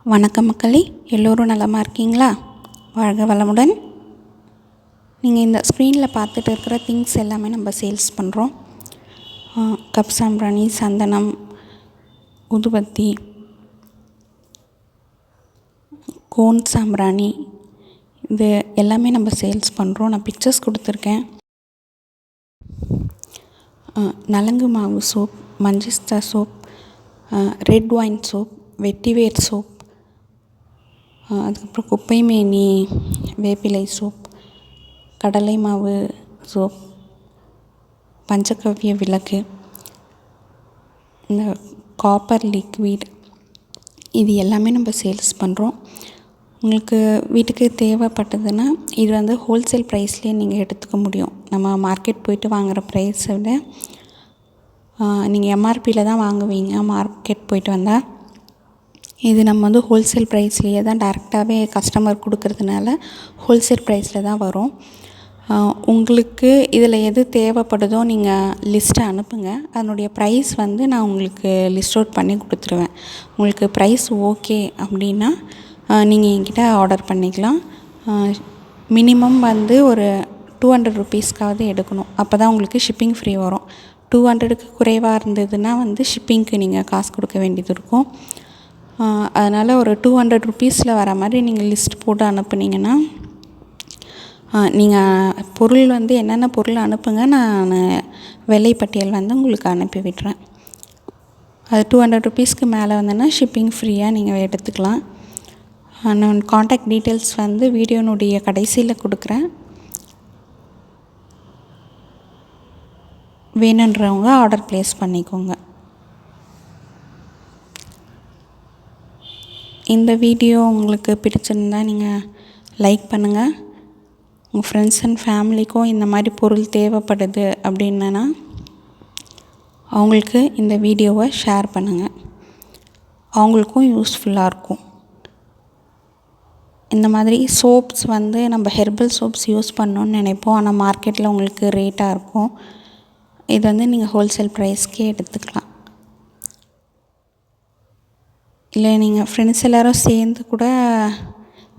வணக்கம் மக்களே, எல்லோரும் நலமாக இருக்கீங்களா? வாழ்க வளமுடன். நீங்கள் இந்த ஸ்க்ரீனில் பார்த்துட்டு இருக்கிற திங்ஸ் எல்லாமே நம்ம சேல்ஸ் பண்ணுறோம். கப் சாம்பிராணி, சந்தனம், ஊதுபத்தி, கோன் சாம்பிராணி, இது எல்லாமே நம்ம சேல்ஸ் பண்ணுறோம். நான் பிக்சர்ஸ் கொடுத்துருக்கேன். நலங்கு மாவு சோப், மஞ்சிஸ்டா சோப், ரெட் ஒயின் சோப், வெட்டிவேர் சோப், அதுக்கப்புறம் குப்பைமேனி வேப்பிலை சோப், கடலை மாவு சோப், பஞ்சகவ்ய விளக்கு, இந்த காப்பர் லிக்விட், இது எல்லாமே நம்ம சேல்ஸ் பண்ணுறோம். உங்களுக்கு வீட்டுக்கு தேவைப்பட்டதுன்னா இது ஹோல்சேல் ப்ரைஸ்லேயே நீங்கள் எடுத்துக்க முடியும். நம்ம மார்க்கெட் போய்ட்டு வாங்குகிற ப்ரைஸை விட நீங்கள் எம்ஆர்பியில் தான் வாங்குவீங்க மார்க்கெட் போய்ட்டு வந்தால். இது நம்ம ஹோல்சேல் ப்ரைஸ்லேயே தான் டேரெக்டாகவே கஸ்டமர் கொடுக்கறதுனால ஹோல்சேல் ப்ரைஸில் தான் வரும். உங்களுக்கு இதில் எது தேவைப்படுதோ நீங்கள் லிஸ்ட்டை அனுப்புங்க. அதனுடைய ப்ரைஸ் நான் உங்களுக்கு லிஸ்ட் அவுட் பண்ணி கொடுத்துருவேன். உங்களுக்கு ப்ரைஸ் ஓகே அப்படின்னா நீங்கள் என்கிட்ட ஆர்டர் பண்ணிக்கலாம். மினிமம் ஒரு 200 ருபீஸ்க்காவது எடுக்கணும். அப்போ தான் உங்களுக்கு ஷிப்பிங் ஃப்ரீ வரும். 200க்கு குறைவாக இருந்ததுன்னா ஷிப்பிங்க்கு நீங்கள் காசு கொடுக்க வேண்டியது இருக்கும். அதனால் ஒரு 200 ருபீஸில் வர மாதிரி நீங்கள் லிஸ்ட் போட்டு அனுப்புனீங்கன்னா, நீங்கள் பொருள் என்னென்ன பொருள் அனுப்புங்க, நான் விலைப்பட்டியல் உங்களுக்கு அனுப்பி விடுறேன். அது 200 ருபீஸ்க்கு மேலே ஷிப்பிங் ஃப்ரீயாக நீங்கள் எடுத்துக்கலாம். நான் காண்டாக்ட் டீட்டெயில்ஸ் வீடியோனுடைய கடைசியில் கொடுக்குறேன். வேணுன்றவங்க ஆர்டர் ப்ளேஸ் பண்ணிக்கோங்க. இந்த வீடியோ உங்களுக்கு பிடிச்சிருந்தா நீங்கள் லைக் பண்ணுங்கள். உங்கள் ஃப்ரெண்ட்ஸ் அண்ட் ஃபேமிலிக்கும் இந்த மாதிரி பொருள் தேவைப்படுது அப்படின்னா அவங்களுக்கு இந்த வீடியோவை ஷேர் பண்ணுங்கள். அவங்களுக்கும் யூஸ்ஃபுல்லாக இருக்கும். இந்த மாதிரி சோப்ஸ் நம்ம ஹெர்பல் சோப்ஸ் யூஸ் பண்ணணுன்னு நினைப்போம். ஆனால் மார்க்கெட்டில் உங்களுக்கு ரேட்டாக இருக்கும். இது நீங்கள் ஹோல்சேல் ப்ரைஸ்க்கே எடுத்துக்கலாம். இல்லை நீங்கள் ஃப்ரெண்ட்ஸ் எல்லோரும் சேர்ந்து கூட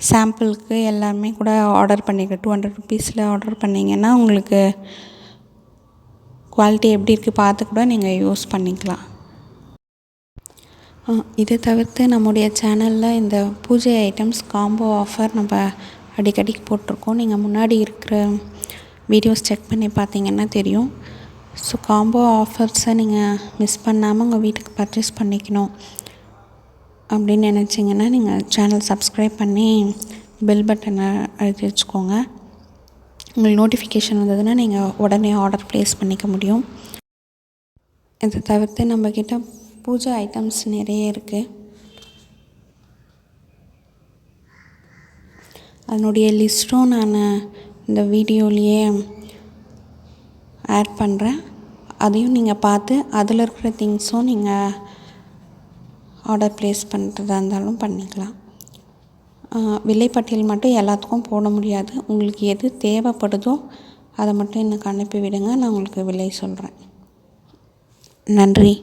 சாம்பிளுக்கு எல்லாமே கூட ஆர்டர் பண்ணிக்க 200 ருபீஸில் ஆர்டர் பண்ணிங்கன்னா உங்களுக்கு குவாலிட்டி எப்படி இருக்குது பார்த்து கூட நீங்கள் யூஸ் பண்ணிக்கலாம். இதை தவிர்த்து நம்முடைய சேனலில் இந்த பூஜை ஐட்டம்ஸ் காம்போ ஆஃபர் நம்ம அடிக்கடி போட்டிருக்கோம். நீங்கள் முன்னாடி இருக்கிற வீடியோஸ் செக் பண்ணி பார்த்தீங்கன்னா தெரியும். ஸோ காம்போ ஆஃபர்ஸை நீங்கள் மிஸ் பண்ணாமல் உங்கள் வீட்டுக்கு பர்ச்சேஸ் பண்ணிக்கணும் அப்படின்னு நினச்சிங்கன்னா நீங்கள் சேனல் சப்ஸ்கிரைப் பண்ணி பெல் பட்டனை அழுத்தி வச்சுக்கோங்க. உங்களுக்கு நோட்டிஃபிகேஷன் வந்ததுன்னா நீங்கள் உடனே ஆர்டர் ப்ளேஸ் பண்ணிக்க முடியும். இதை தவிர்த்து நம்மக்கிட்ட பூஜை ஐட்டம்ஸ் நிறைய இருக்குது. அதனுடைய லிஸ்ட்டும் நான் இந்த வீடியோலேயே ஆட் பண்ணுறேன். அதையும் நீங்கள் பார்த்து அதில் இருக்கிற திங்ஸும் நீங்கள் ஆர்டர் ப்ளேஸ் பண்ணுறதா இருந்தாலும் பண்ணிக்கலாம். விலைப்பட்டியல் மட்டும் எல்லாத்துக்கும் போட முடியாது. உங்களுக்கு எது தேவைப்படுதோ அதை மட்டும் எனக்கு அனுப்பி விடுங்க. நான் உங்களுக்கு விலை சொல்கிறேன். நன்றி.